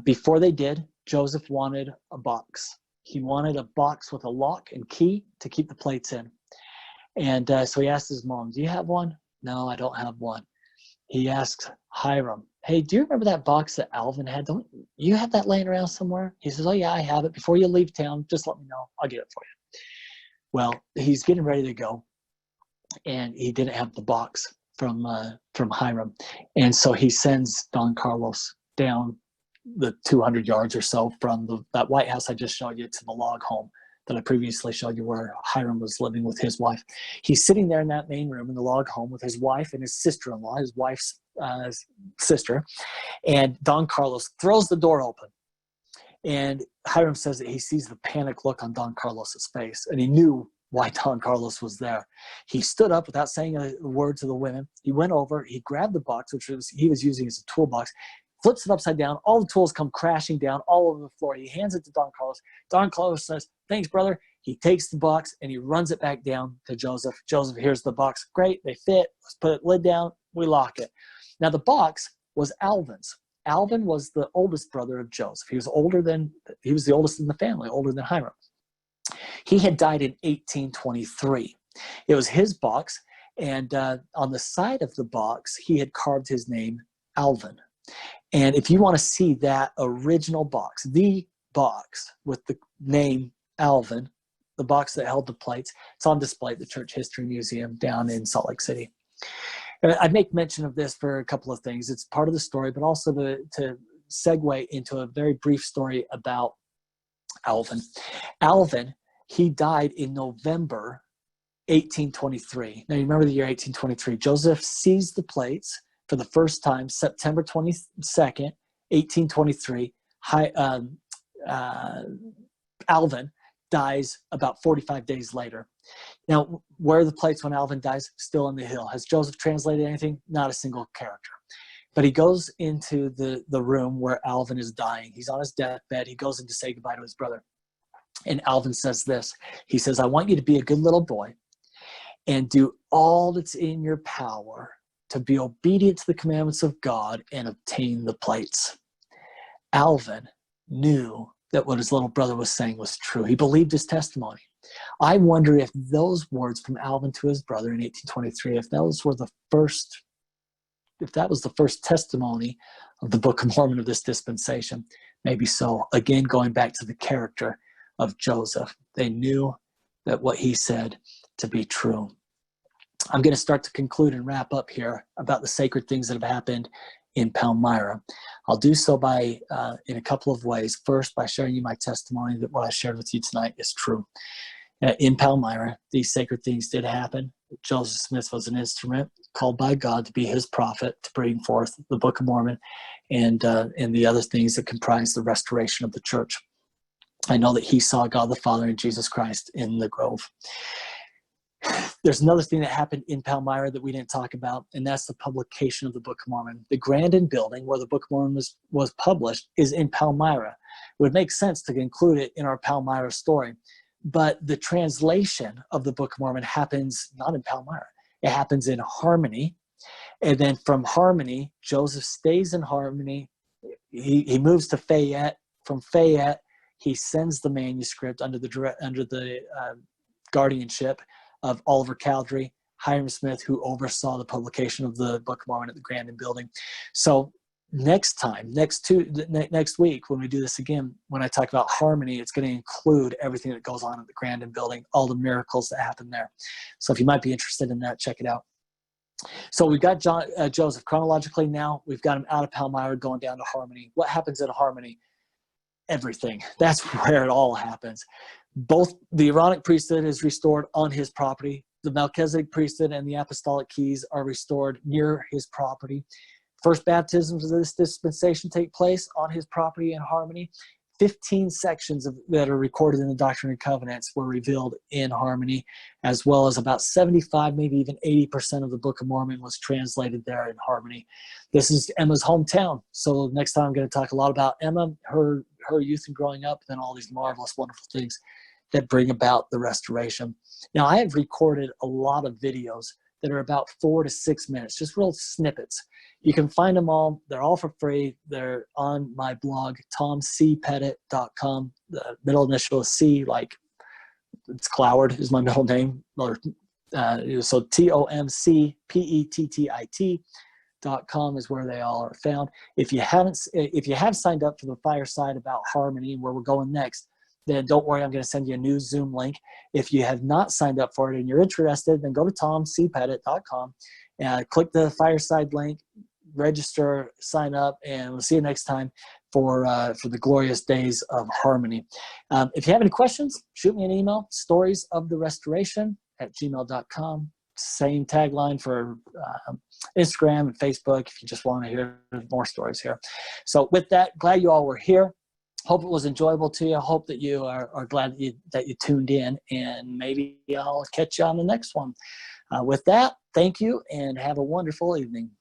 Before they did, Joseph wanted a box. He wanted a box with a lock and key to keep the plates in. And so he asked his mom, do you have one? No, I don't have one. He asks Hiram, hey, do you remember that box that Alvin had? Don't you have that laying around somewhere? He says, oh, yeah, I have it. Before you leave town, just let me know. I'll get it for you. Well, he's getting ready to go, and he didn't have the box from Hiram. And so he sends Don Carlos down the 200 yards or so from that White House I just showed you to the log home that I previously showed you where Hiram was living with his wife. He's sitting there in that main room in the log home with his wife and his sister-in-law, his wife's sister, and Don Carlos throws the door open. And Hiram says that he sees the panic look on Don Carlos's face, and he knew why Don Carlos was there. He stood up without saying a word to the women. He went over, he grabbed the box, which he was using as a toolbox, flips it upside down. All the tools come crashing down all over the floor. He hands it to Don Carlos. Don Carlos says, "Thanks, brother." He takes the box and he runs it back down to Joseph. Joseph, here's the box. Great, they fit. Let's put the lid down. We lock it. Now, the box was Alvin's. Alvin was the oldest brother of Joseph. He was the oldest in the family, older than Hiram. He had died in 1823. It was his box, and on the side of the box, he had carved his name, Alvin. And if you want to see that original box, the box with the name Alvin, the box that held the plates, it's on display at the Church History Museum down in Salt Lake City. And I make mention of this for a couple of things. It's part of the story, but also to segue into a very brief story about Alvin. Alvin, he died in November 1823. Now, you remember the year 1823. Joseph seized the plates for the first time, September 22nd, 1823. Alvin dies about 45 days later. Now, where are the plates when Alvin dies? Still in the hill. Has Joseph translated anything? Not a single character. But he goes into the room where Alvin is dying. He's on his deathbed. He goes in to say goodbye to his brother. And Alvin says this. He says, "I want you to be a good little boy and do all that's in your power to be obedient to the commandments of God and obtain the plates." Alvin knew that what his little brother was saying was true. He believed his testimony. I wonder if those words from Alvin to his brother in 1823, if that was the first testimony of the Book of Mormon of this dispensation, maybe so. Again, going back to the character of Joseph, they knew that what he said to be true. I'm going to start to conclude and wrap up here about the sacred things that have happened in Palmyra. I'll do so in a couple of ways. First, by sharing you my testimony that what I shared with you tonight is true. In Palmyra, these sacred things did happen. Joseph Smith was an instrument called by God to be his prophet to bring forth the Book of Mormon and the other things that comprise the restoration of the church. I know that he saw God the Father and Jesus Christ in the grove. There's another thing that happened in Palmyra that we didn't talk about, and that's the publication of the Book of Mormon. The Grandin building where the Book of Mormon was published is in Palmyra. It would make sense to include it in our Palmyra story, but the translation of the Book of Mormon happens not in Palmyra. It happens in Harmony, and then from Harmony, Joseph stays in Harmony. He moves to Fayette. From Fayette, he sends the manuscript under the guardianship of Oliver Cowdery, Hiram Smith, who oversaw the publication of the Book of Mormon at the Grandin building. So next week, when we do this again, when I talk about Harmony, it's going to include everything that goes on at the Grandin building, all the miracles that happen there. So if you might be interested in that, check it out. So we've got Joseph chronologically now. We've got him out of Palmyra going down to Harmony. What happens at Harmony? Everything. That's where it all happens. Both the Aaronic priesthood is restored on his property. The Melchizedek priesthood and the apostolic keys are restored near his property. First baptisms of this dispensation take place on his property in Harmony. 15 sections that are recorded in the Doctrine and Covenants were revealed in Harmony, as well as about 75, maybe even 80% of the Book of Mormon was translated there in Harmony. This is Emma's hometown. So next time I'm going to talk a lot about Emma, her youth and growing up, and all these marvelous, wonderful things that bring about the restoration. Now, I have recorded a lot of videos that are about 4 to 6 minutes, just real snippets. You can find them all. They're all for free. They're on my blog, tomcpettit.com. The middle initial is C, like it's Cloward is my middle name. So tomcpettit.com is where they all are found. If you have signed up for the fireside about Harmony and where we're going next, then don't worry, I'm going to send you a new Zoom link. If you have not signed up for it and you're interested, then go to tomcpettit.com and click the fireside link, register, sign up, and we'll see you next time. for the glorious days of harmony. If you have any questions, shoot me an email, storiesoftherestoration@gmail.com. Same tagline for Instagram and Facebook if you just want to hear more stories here. So with that, glad you all were here. Hope it was enjoyable to you. Hope that you are glad that you tuned in, and maybe I'll catch you on the next one. With that, thank you and have a wonderful evening.